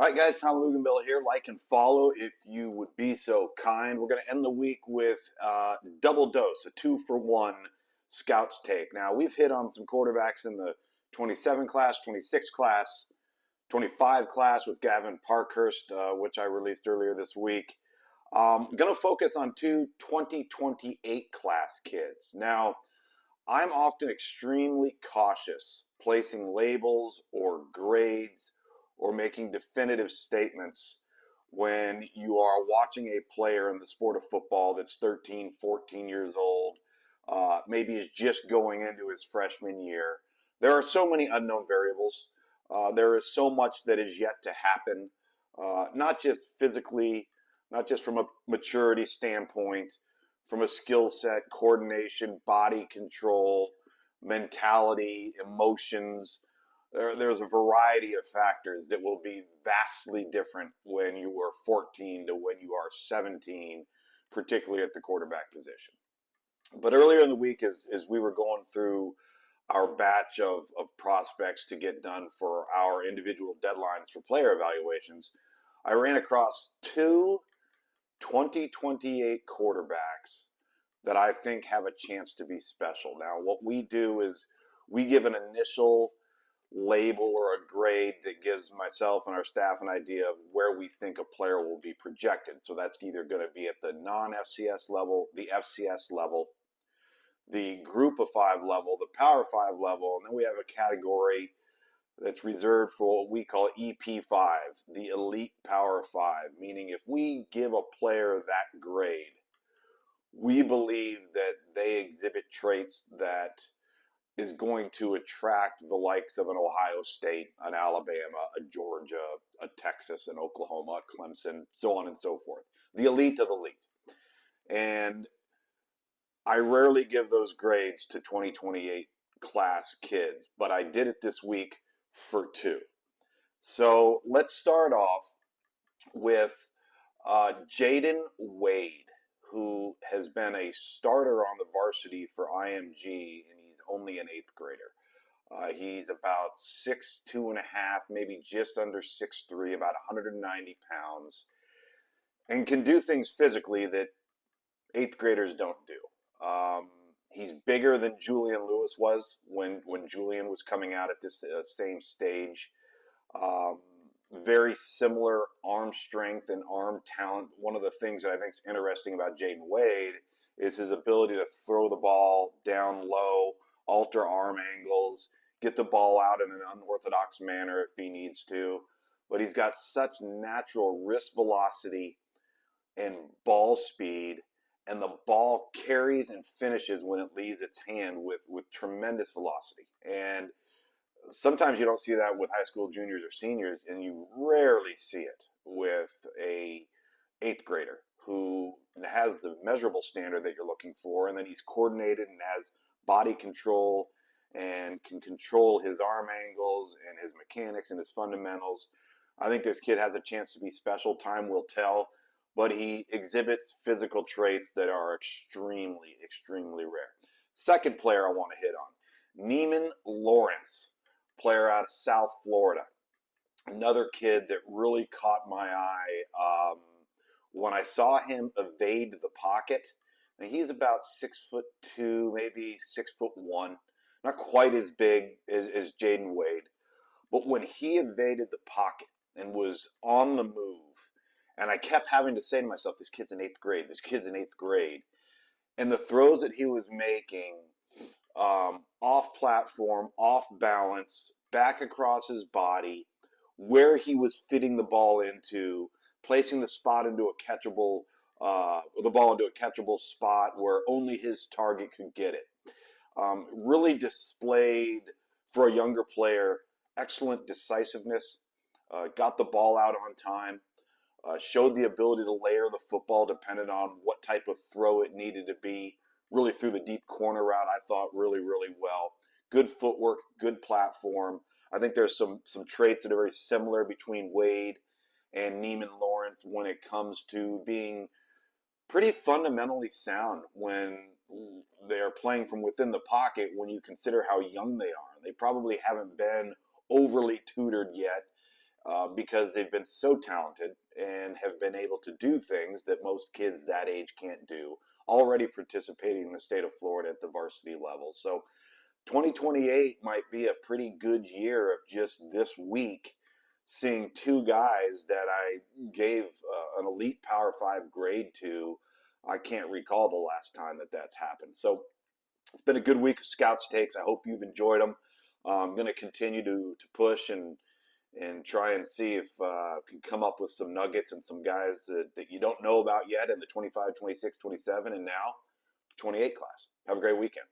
All right, guys, Tom Luganbill here. Like and follow if you would be so kind. We're going to end the week with double dose, a 2-for-1 Scouts take. Now, we've hit on some quarterbacks in the 27 class, 26 class, 25 class with Gavin Parkhurst, which I released earlier this week. I'm going to focus on two 2028 class kids. Now, I'm often extremely cautious placing labels or grades or making definitive statements when you are watching a player in the sport of football that's 13, 14 years old, maybe is just going into his freshman year. There are so many unknown variables. There is so much that is yet to happen, not just physically, not just from a maturity standpoint, from a skill set, coordination, body control, mentality, emotions. There's a variety of factors that will be vastly different when you are 14 to when you are 17, particularly at the quarterback position. But earlier in the week, as we were going through our batch of prospects to get done for our individual deadlines for player evaluations, I ran across two 2028 quarterbacks that I think have a chance to be special. Now, what we do is we give an initial label or a grade that gives myself and our staff an idea of where we think a player will be projected. So that's either going to be at the non-FCS level, the FCS level, the group of 5 level, the power 5 level, and then we have a category that's reserved for what we call EP5, the elite power 5, meaning if we give a player that grade, we believe that they exhibit traits that is going to attract the likes of an Ohio State, an Alabama, a Georgia, a Texas, an Oklahoma, Clemson, so on and so forth. The elite of the elite. And I rarely give those grades to 2028 class kids, but I did it this week for two. So let's start off with Jaden Wade, who has been a starter on the varsity for IMG, and he's only an 8th grader. He's about 6'2.5", maybe just under 6'3", about 190 pounds, and can do things physically that 8th graders don't do. He's bigger than Julian Lewis was when Julian was coming out at this same stage. Very similar arm strength and arm talent. One of the things that I think is interesting about Jaden Wade is his ability to throw the ball down low, alter arm angles, get the ball out in an unorthodox manner if he needs to. But he's got such natural wrist velocity and ball speed, and the ball carries and finishes when it leaves its hand with tremendous velocity. And sometimes you don't see that with high school juniors or seniors, and you rarely see it with a 8th grader who has the measurable standard that you're looking for, and then he's coordinated and has body control and can control his arm angles and his mechanics and his fundamentals. I think this kid has a chance to be special. Time will tell, but he exhibits physical traits that are extremely, extremely rare. Second player I want to hit on, Neiman Lawrence, player out of South Florida. Another kid that really caught my eye when I saw him evade the pocket. Now, he's about 6'2", maybe 6'1", not quite as big as Jaden Wade. But when he evaded the pocket and was on the move, and I kept having to say to myself, this kid's in 8th grade, this kid's in 8th grade. And the throws that he was making, off platform, off balance, back across his body, where he was fitting the ball into, placing the spot into a catchable, the ball into a catchable spot where only his target could get it. Really displayed for a younger player excellent decisiveness, got the ball out on time, showed the ability to layer the football depending on what type of throw it needed to be. Really threw the deep corner route, I thought, really, really well. Good footwork, good platform. I think there's some traits that are very similar between Wade and Neiman Lawrence when it comes to being pretty fundamentally sound when they are playing from within the pocket when you consider how young they are. They probably haven't been overly tutored yet because they've been so talented and have been able to do things that most kids that age can't do, already participating in the state of Florida at the varsity level. So 2028 might be a pretty good year of just this week seeing two guys that I gave an elite Power 5 grade to. I can't recall the last time that that's happened. So it's been a good week of Scouts Takes. I hope you've enjoyed them. I'm going to continue to push and try and see if I can come up with some nuggets and some guys that you don't know about yet in the 25, 26, 27, and now 28 class. Have a great weekend.